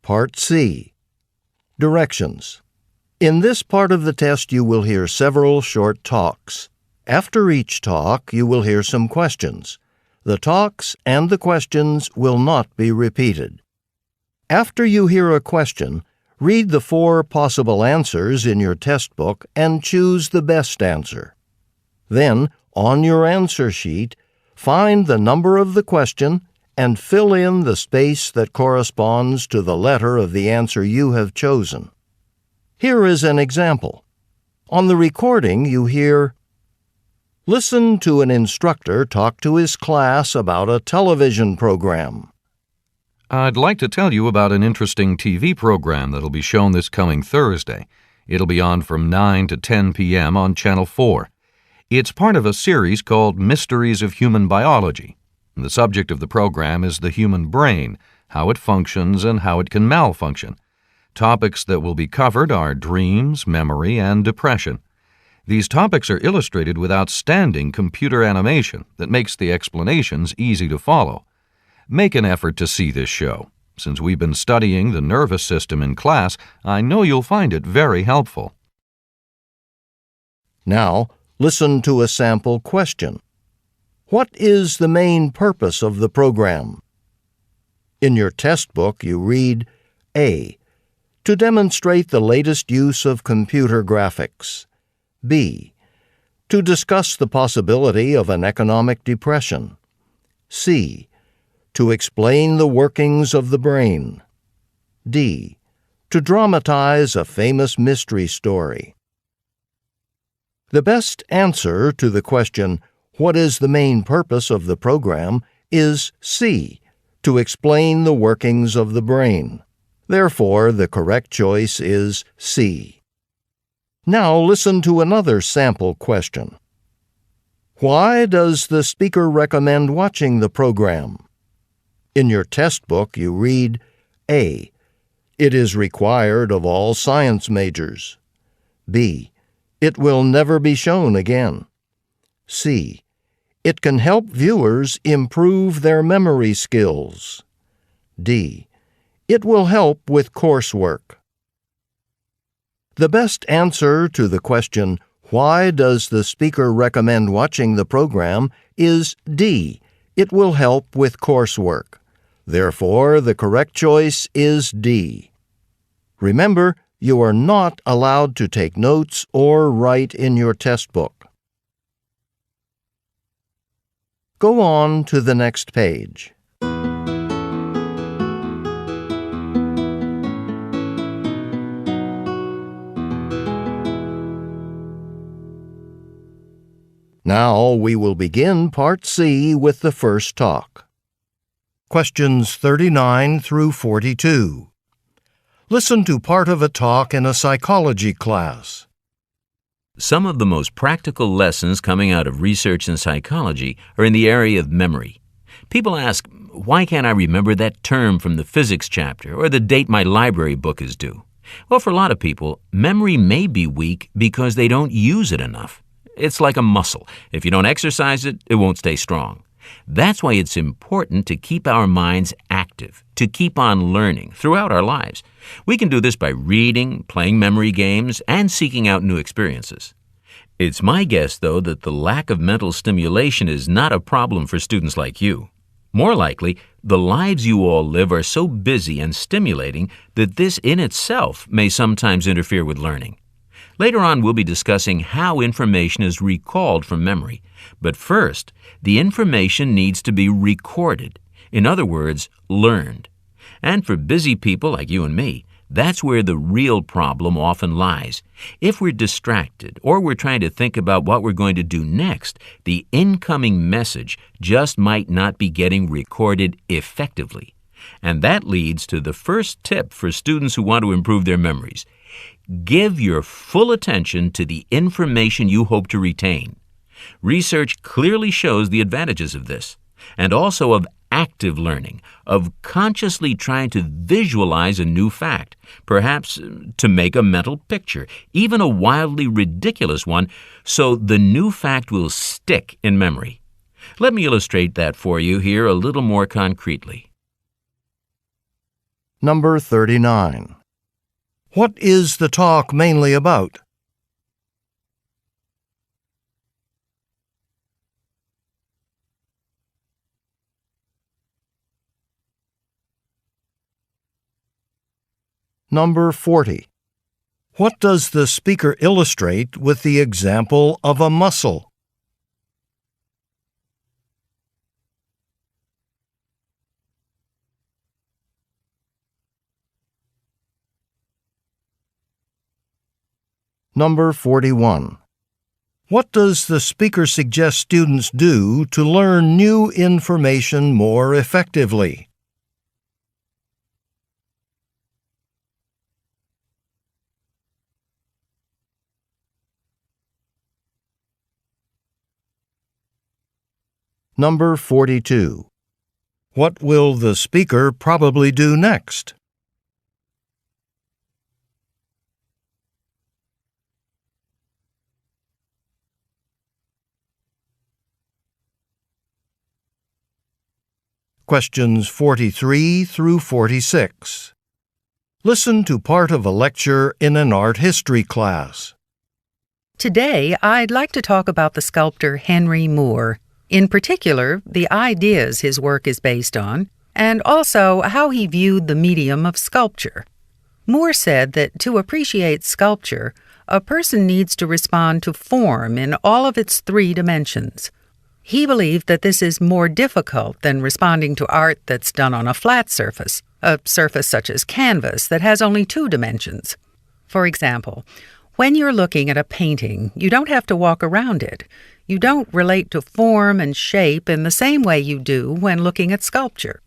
Part C. Directions. In this part of the test, you will hear several short talks. After each talk, you will hear some questions. The talks and the questions will not be repeated. After you hear a question, read the 4 possible answers in your test book and choose the best answer. Then, on your answer sheet, find the number of the question and fill in the space that corresponds to the letter of the answer you have chosen. Here is an example. On the recording, you hear, "Listen to an instructor talk to his class about a television program." I'd like to tell you about an interesting TV program that'll be shown this coming Thursday. It'll be on from 9 to 10 p.m. on Channel 4. It's part of a series called Mysteries of Human Biology. The subject of the program is the human brain, how it functions and how it can malfunction. Topics that will be covered are dreams, memory, and depression. These topics are illustrated with outstanding computer animation that makes the explanations easy to follow. Make an effort to see this show. Since we've been studying the nervous system in class, I know you'll find it very helpful. Now, listen to a sample question. What is the main purpose of the program? In your test book, you read A. To demonstrate the latest use of computer graphics. B. To discuss the possibility of an economic depression. C. To explain the workings of the brain. D. To dramatize a famous mystery story. The best answer to the question, "What is the main purpose of the program?" is C. To explain the workings of the brain. Therefore, the correct choice is C. Now listen to another sample question. Why does the speaker recommend watching the program? In your test book, you read A. It is required of all science majors. B. It will never be shown again. C. It can help viewers improve their memory skills. D. It will help with coursework. The best answer to the question, "Why does the speaker recommend watching the program?" is D. It will help with coursework. Therefore, the correct choice is D. Remember, you are not allowed to take notes or write in your test book. Go on to the next page. Now we will begin Part C with the first talk. Questions 39 through 42. Listen to part of a talk in a psychology class. Some of the most practical lessons coming out of research in psychology are in the area of memory. People ask, why can't I remember that term from the physics chapter or the date my library book is due? Well, for a lot of people, memory may be weak because they don't use it enough. It's like a muscle. If you don't exercise it, it won't stay strong. That's why it's important to keep our minds active, to keep on learning throughout our lives. We can do this by reading, playing memory games, and seeking out new experiences. It's my guess, though, that the lack of mental stimulation is not a problem for students like you. More likely, the lives you all live are so busy and stimulating that this in itself may sometimes interfere with learning. Later on, we'll be discussing how information is recalled from memory. But first, the information needs to be recorded. In other words, learned. And for busy people like you and me, that's where the real problem often lies. If we're distracted or we're trying to think about what we're going to do next, the incoming message just might not be getting recorded effectively. And that leads to the first tip for students who want to improve their memories. Give your full attention to the information you hope to retain. Research clearly shows the advantages of this, and also of active learning, of consciously trying to visualize a new fact, perhaps to make a mental picture, even a wildly ridiculous one, so the new fact will stick in memory. Let me illustrate that for you here a little more concretely. Number 39. What is the talk mainly about? Number 40. What does the speaker illustrate with the example of a muscle? Number 41. What does the speaker suggest students do to learn new information more effectively? Number 42. What will the speaker probably do next? Questions 43 through 46. Listen to part of a lecture in an art history class. Today, I'd like to talk about the sculptor Henry Moore, in particular, the ideas his work is based on, and also how he viewed the medium of sculpture. Moore said that to appreciate sculpture, a person needs to respond to form in all of its 3 dimensions. He believed that this is more difficult than responding to art that's done on a flat surface, a surface such as canvas that has only 2 dimensions. For example, when you're looking at a painting, you don't have to walk around it. You don't relate to form and shape in the same way you do when looking at sculpture.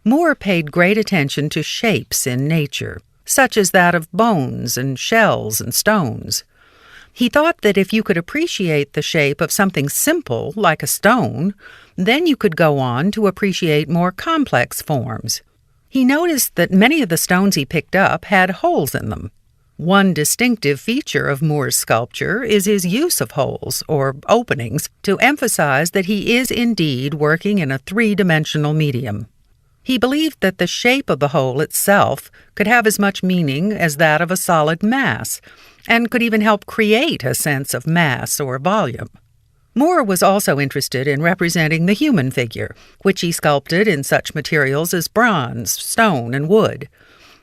Moore paid great attention to shapes in nature, such as that of bones and shells and stones. He thought that if you could appreciate the shape of something simple, like a stone, then you could go on to appreciate more complex forms. He noticed that many of the stones he picked up had holes in them. One distinctive feature of Moore's sculpture is his use of holes, or openings, to emphasize that he is indeed working in a 3-dimensional medium. He believed that the shape of the hole itself could have as much meaning as that of a solid mass, and could even help create a sense of mass or volume. Moore was also interested in representing the human figure, which he sculpted in such materials as bronze, stone, and wood.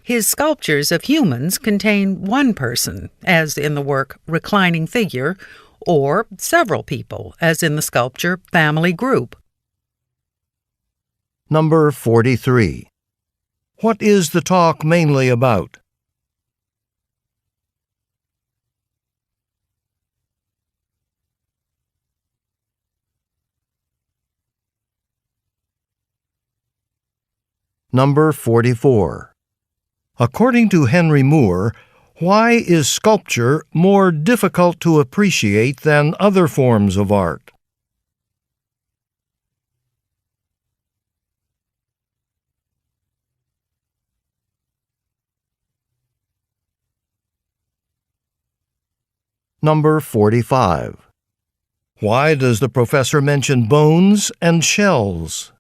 His sculptures of humans contain one person, as in the work Reclining Figure, or several people, as in the sculpture Family Group. Number 43. What is the talk mainly about? Number 44. According to Henry Moore, why is sculpture more difficult to appreciate than other forms of art? Number 45. Why does the professor mention bones and shells?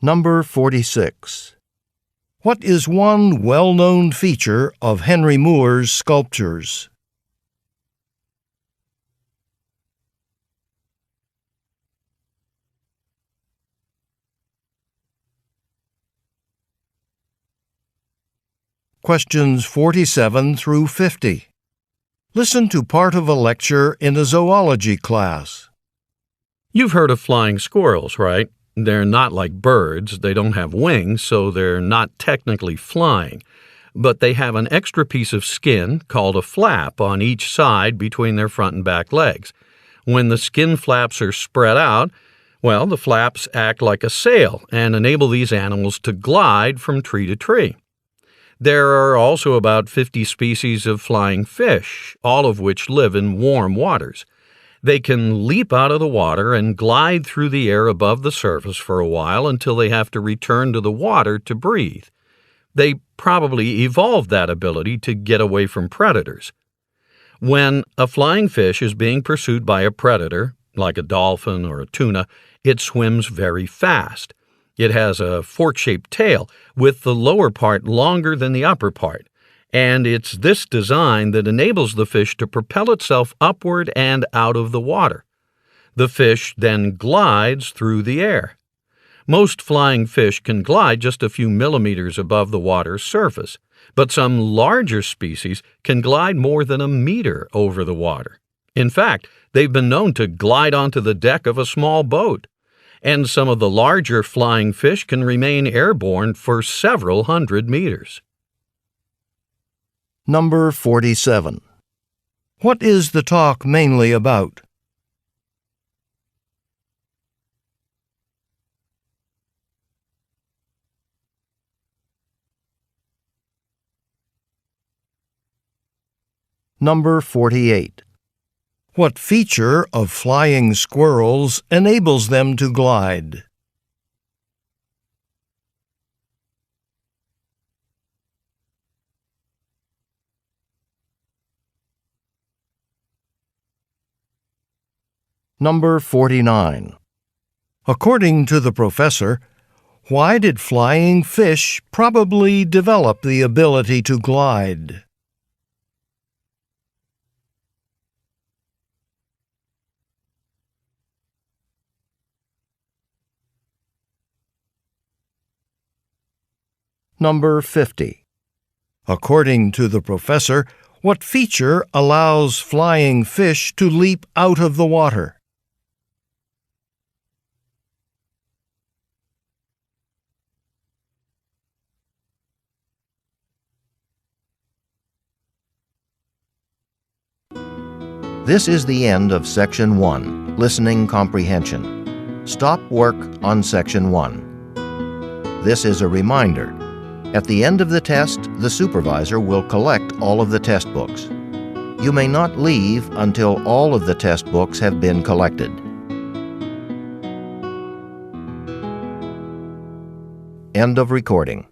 Number 46. What is one well-known feature of Henry Moore's sculptures? Questions 47 through 50. Listen to part of a lecture in a zoology class. You've heard of flying squirrels, right? They're not like birds. They don't have wings, so they're not technically flying. But they have an extra piece of skin called a flap on each side between their front and back legs. When the skin flaps are spread out, well, the flaps act like a sail and enable these animals to glide from tree to tree. There are also about 50 species of flying fish, all of which live in warm waters. They can leap out of the water and glide through the air above the surface for a while until they have to return to the water to breathe. They probably evolved that ability to get away from predators. When a flying fish is being pursued by a predator, like a dolphin or a tuna, it swims very fast. It has a fork-shaped tail with the lower part longer than the upper part, and it's this design that enables the fish to propel itself upward and out of the water. The fish then glides through the air. Most flying fish can glide just a few millimeters above the water's surface, but some larger species can glide more than a meter over the water. In fact, they've been known to glide onto the deck of a small boat, and some of the larger flying fish can remain airborne for several hundred meters. Number 47. What is the talk mainly about? Number 48. What feature of flying squirrels enables them to glide? Number 49. According to the professor, why did flying fish probably develop the ability to glide? Number 50. According to the professor, what feature allows flying fish to leap out of the water? This is the end of Section 1, Listening Comprehension. Stop work on Section 1. This is a reminder. At the end of the test, the supervisor will collect all of the test books. You may not leave until all of the test books have been collected. End of recording.